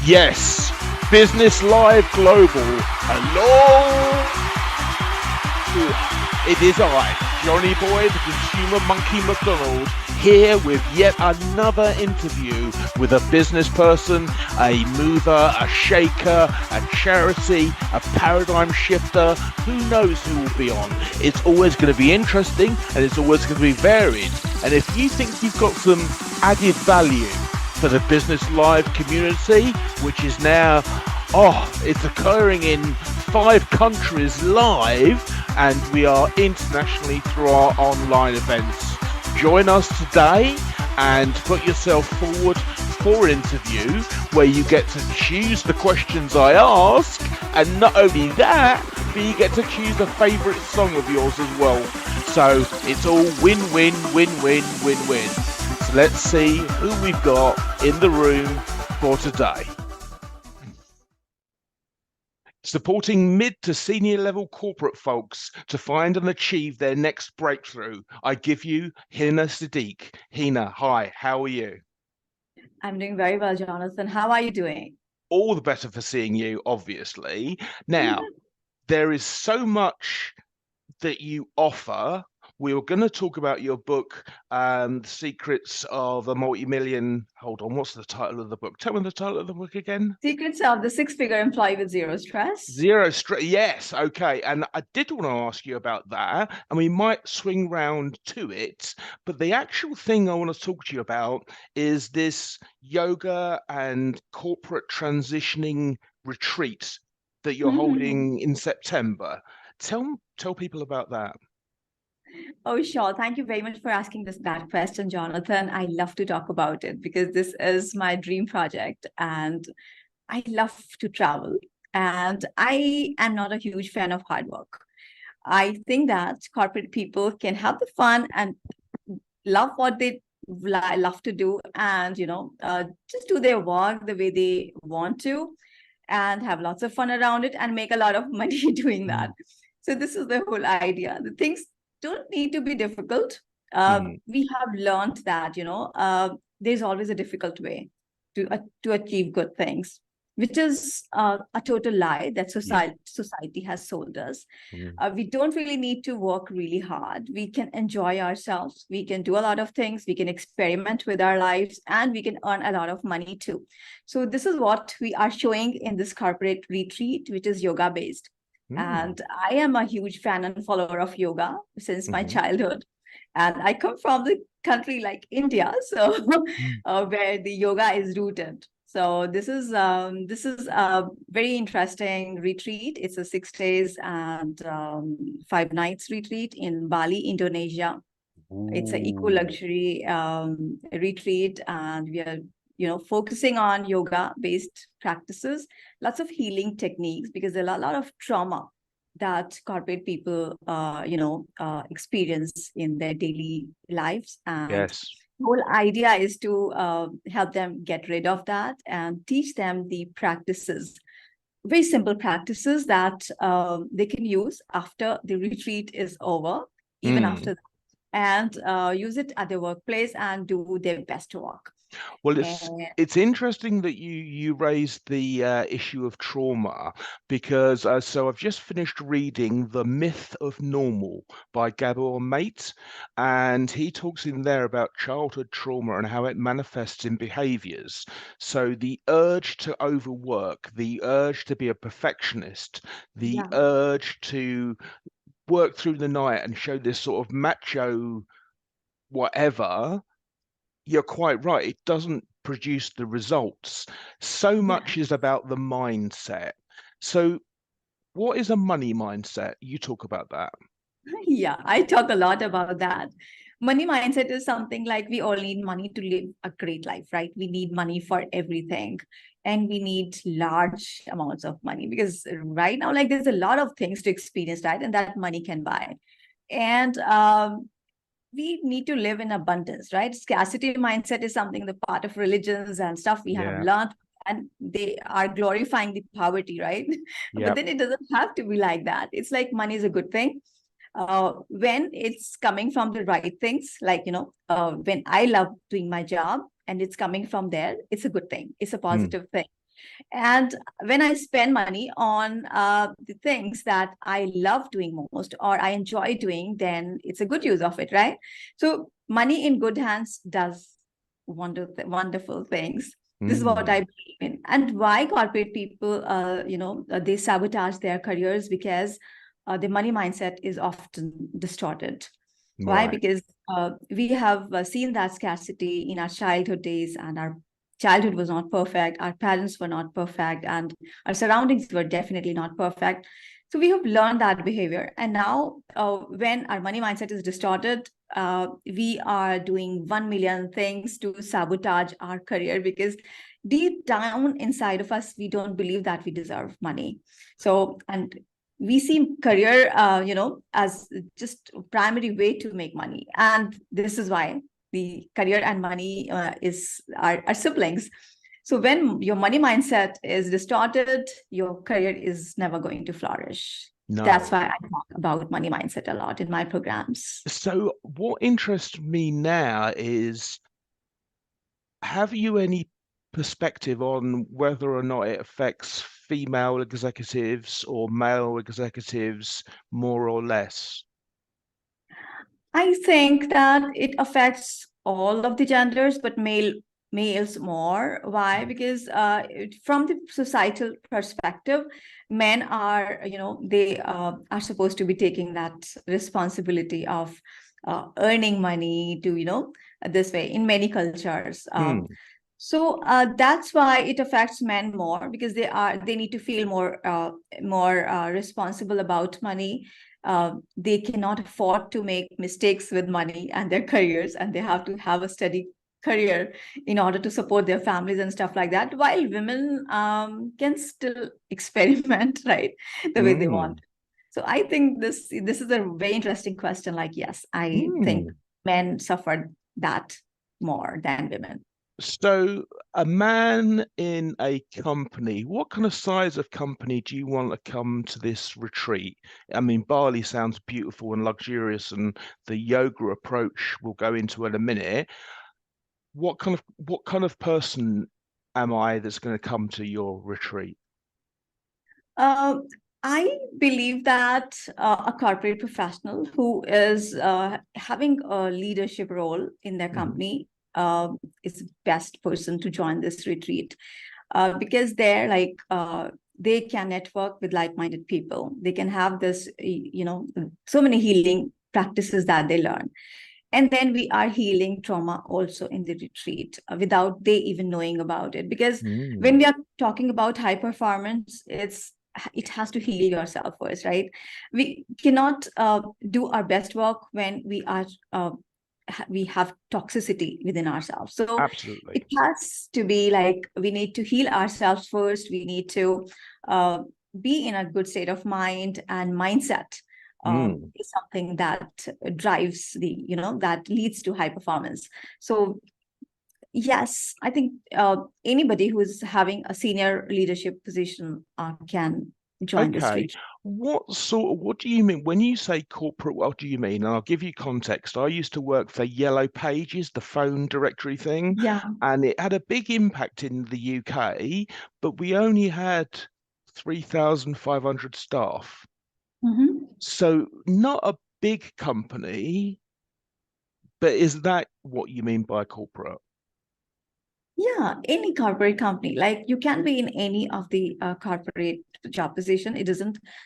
Yes, Business Live Global. Hello. It is I, Johnny Boy, the Consumer Monkey McDonald, here with yet another interview with a business person, a mover, a shaker, a charity, a paradigm shifter. Who knows who will be on? It's always going to be interesting and it's always going to be varied. And if you think you've got some added value for the Business Live community, which is now, it's occurring in 5 countries live, and we are internationally through our online events. Join us today and put yourself forward for an interview where you get to choose the questions I ask, and not only that, but you get to choose a favourite song of yours as well. So it's all win-win, win-win, win-win. So let's see who we've got in the room for today. Supporting mid to senior level corporate folks to find and achieve their next breakthrough, I give you Hina Siddiqui. Hina, hi, how are you? I'm doing very well, Jonathan. How are you doing? All the better for seeing you, obviously. Now, there is so much that you offer. We were going to talk about your book, The Secrets of a Multi-Million. Hold on, what's the title of the book? Tell me the title of the book again. Secrets of the Six-Figure Employee with Zero Stress. Zero stress. Yes. Okay. And I did want to ask you about that, and we might swing round to it. But the actual thing I want to talk to you about is this yoga and corporate transitioning retreat that you're holding in September. Tell people about that. Oh, sure. Thank you very much for asking that question, Jonathan. I love to talk about it because this is my dream project and I love to travel. And I am not a huge fan of hard work. I think that corporate people can have the fun and love what they love to do and, just do their work the way they want to and have lots of fun around it and make a lot of money doing that. So this is the whole idea. The things don't need to be difficult. We have learned that, there's always a difficult way to achieve good things, which is a total lie that society has sold us. We don't really need to work really hard. We can enjoy ourselves. We can do a lot of things. We can experiment with our lives and we can earn a lot of money too. So this is what we are showing in this corporate retreat, which is yoga based. And I am a huge fan and follower of yoga since my childhood. And I come from the country like India, so where the yoga is rooted. So this is a very interesting retreat. It's a 6 days and 5 nights retreat in Bali, Indonesia. It's an eco-luxury retreat, and we are focusing on yoga-based practices, lots of healing techniques, because there are a lot of trauma that corporate people, experience in their daily lives. And Yes. the whole idea is to help them get rid of that and teach them the practices, very simple practices that they can use after the retreat is over, even after that, and use it at their workplace and do their best work. Well, it's interesting that you raised the issue of trauma, because so I've just finished reading The Myth of Normal by Gabor Mate, and he talks in there about childhood trauma and how it manifests in behaviors. So the urge to overwork, the urge to be a perfectionist, the urge to work through the night and show this sort of macho whatever. You're quite right. It doesn't produce the results. So much is about the mindset. So what is a money mindset? You talk about that. Yeah, I talk a lot about that. Money mindset is something like we all need money to live a great life, right? We need money for everything. And we need large amounts of money because right now, like there's a lot of things to experience, right? And that money can buy. And we need to live in abundance, right? Scarcity mindset is something, the part of religions and stuff we have learned, and they are glorifying the poverty, right? But then it doesn't have to be like that. It's like money is a good thing. When it's coming from the right things, like, when I love doing my job and it's coming from there, it's a good thing. It's a positive thing. And when I spend money on the things that I love doing most or I enjoy doing, then it's a good use of it, right? So money in good hands does wonderful things. This is what I believe in. And why corporate people, they sabotage their careers because the money mindset is often distorted. Why? Right. Because we have seen that scarcity in our childhood days, and our childhood was not perfect. Our parents were not perfect, and our surroundings were definitely not perfect. So we have learned that behavior. And now, when our money mindset is distorted, we are doing 1 million things to sabotage our career because deep down inside of us, we don't believe that we deserve money. So, and we see career, as just primary way to make money. And this is why the career and money are siblings. So when your money mindset is distorted, your career is never going to flourish. That's No. why I talk about money mindset a lot in my programs. So what interests me now is, have you any perspective on whether or not it affects female executives or male executives more or less? I think that it affects all of the genders, but males more. Why? Because from the societal perspective, men are, they are supposed to be taking that responsibility of earning money to, this way in many cultures. So that's why it affects men more, because they need to feel more responsible about money. They cannot afford to make mistakes with money and their careers, and they have to have a steady career in order to support their families and stuff like that. While women can still experiment, right, the way they want. So I think this is a very interesting question. Like, yes, I think men suffered that more than women. So a man in a company, what kind of size of company do you want to come to this retreat? I mean, Bali sounds beautiful and luxurious, and the yoga approach we'll go into in a minute. What kind of person am I that's going to come to your retreat? Uh, I believe that a corporate professional who is having a leadership role in their company is the best person to join this retreat, because they're like, they can network with like-minded people. They can have this, so many healing practices that they learn. And then we are healing trauma also in the retreat without they even knowing about it. Because when we are talking about high performance, it has to heal yourself first, right? We cannot do our best work when we have toxicity within ourselves. So Absolutely. it has to be like, we need to heal ourselves first. We need to be in a good state of mind, and mindset is something that drives that leads to high performance. So yes, I think anybody who is having a senior leadership position can join this Okay. retreat. What do you mean when you say corporate? What do you mean? And I'll give you context. I used to work for Yellow Pages, the phone directory thing, Yeah. and it had a big impact in the UK, but we only had 3,500 staff. So not a big company, but is that what you mean by corporate? Yeah, any corporate company, like you can be in any of the corporate job position.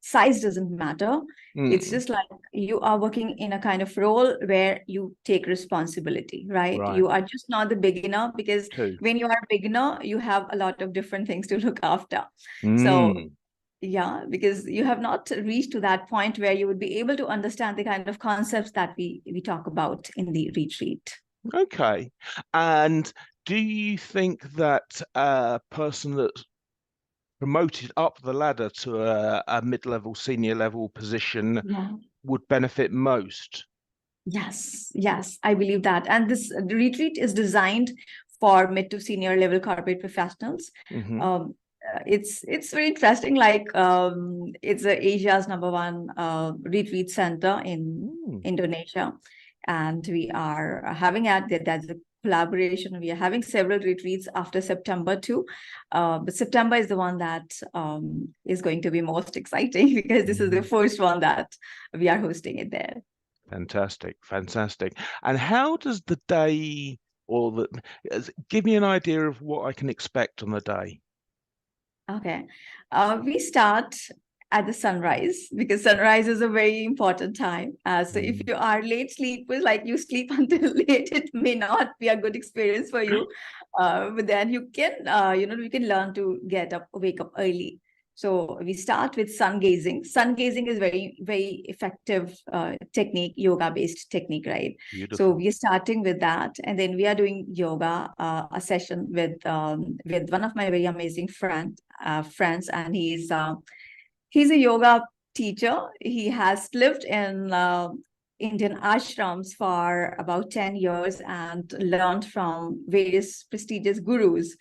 Size doesn't matter. It's just like you are working in a kind of role where you take responsibility, right? Right. You are just not the beginner, because Two. when you are a beginner, you have a lot of different things to look after. So Mm. yeah, because you have not reached to that point where you would be able to understand the kind of concepts that we talk about in the retreat. Okay. And do you think that a person that's promoted up the ladder to a mid-level, senior level position Yeah. would benefit most? Yes, I believe that. And this retreat is designed for mid to senior level corporate professionals. It's very interesting. Like, it's Asia's #1 retreat center in Indonesia, and we are having that's a collaboration. We are having several retreats after September too. But September is the one that is going to be most exciting because this is the first one that we are hosting it there. Fantastic, fantastic. And how does the day give me an idea of what I can expect on the day? Okay. We start at the sunrise because sunrise is a very important time. So if you are late sleepers, like you sleep until late, it may not be a good experience for you. But then you can, you can learn to wake up early. So we start with sun gazing. Sun gazing is very, very effective technique, yoga-based technique, right? Beautiful. So we are starting with that, and then we are doing yoga, a session with one of my very amazing friends, and he's a yoga teacher. He has lived in Indian ashrams for about 10 years and learned from various prestigious gurus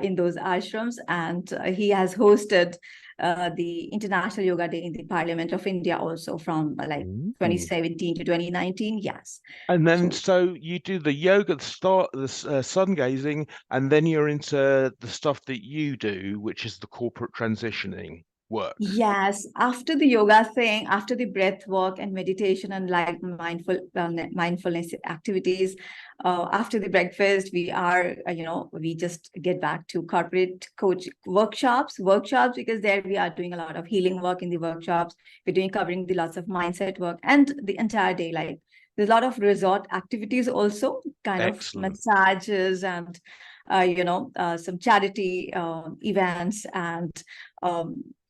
in those ashrams. And he has hosted the International Yoga Day in the Parliament of India also from 2017 to 2019. Yes. And then so you do the yoga, the sun gazing, and then you're into the stuff that you do, which is the corporate transitioning work. Yes, after the yoga thing, after the breath work and meditation and like mindfulness activities, after the breakfast, we are, we just get back to corporate coach workshops because there we are doing a lot of healing work in the workshops. We're covering the lots of mindset work and the entire day, like there's a lot of resort activities also, kind Excellent. of massages and some charity events and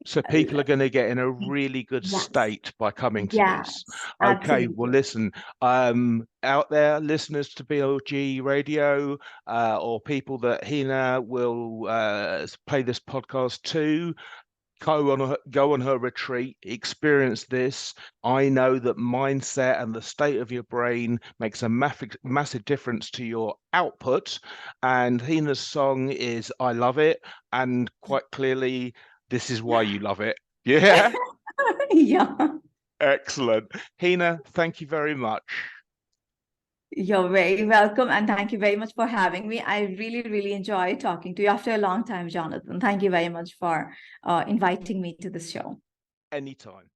so people are going to get in a really good state by coming to this. Okay, well, listen, out there, listeners to BLG Radio, or people that Hina will play this podcast to, go on her retreat, experience this. I know that mindset and the state of your brain makes a massive difference to your output. And Hina's song is I Love It. And quite clearly, this is why you love it. Yeah? Yeah. Excellent. Hina, thank you very much. You're very welcome. And thank you very much for having me. I really, really enjoy talking to you after a long time, Jonathan. Thank you very much for inviting me to this show. Anytime.